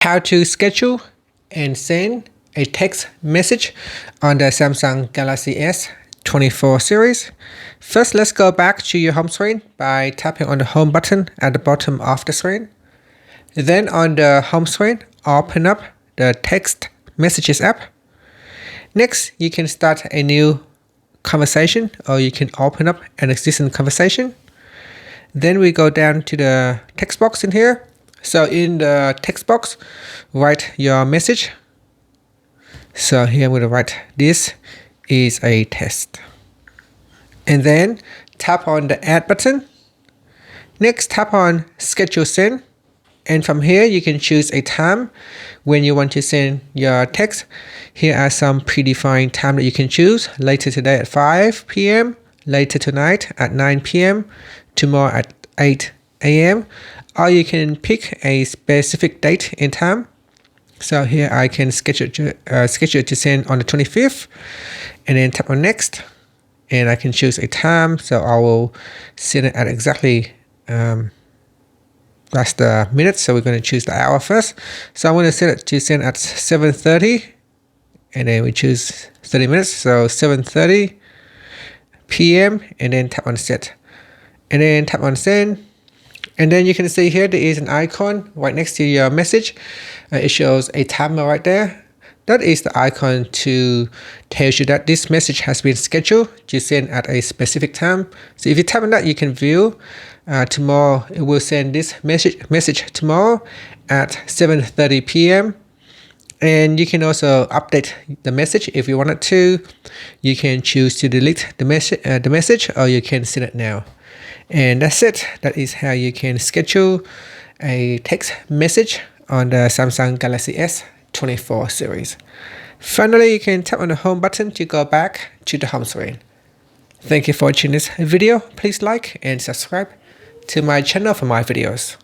How to schedule and send a text message on the Samsung Galaxy S24 series. First, let's go back to your home screen by tapping on the home button at the bottom of the screen. Then on the home screen, open up the text messages app. Next, you can start a new conversation or you can open up an existing conversation. Then we go down to the text box in here. So in the text box, write your message. So here I'm going to write, this is a test. And then tap on the add button. Next, tap on schedule send. And from here, you can choose a time when you want to send your text. Here are some predefined time that you can choose. Later today at 5 p.m., later tonight at 9 p.m., tomorrow at 8 a.m. Or you can pick a specific date and time. So here I can schedule to send on the 25th, and then tap on next, and I can choose a time. So I will send it at exactly that's the minutes. So we're going to choose the hour first. So I want to set it to send at 7:30, and then we choose 30 minutes. So 7:30 p.m. and then tap on set, and then tap on send. And then you can see here there is an icon right next to your message. It shows a timer right there. That is the icon to tell you that this message has been scheduled to send at a specific time. So if you tap on that, you can view tomorrow. It will send this message tomorrow at 7:30 p.m. And you can also update the message if you wanted to. You can choose to delete the message, or you can send it now. And that's it. That is how you can schedule a text message on the Samsung Galaxy S24 series. Finally, you can tap on the home button to go back to the home screen. Thank you for watching this video. Please like and subscribe to my channel for my videos.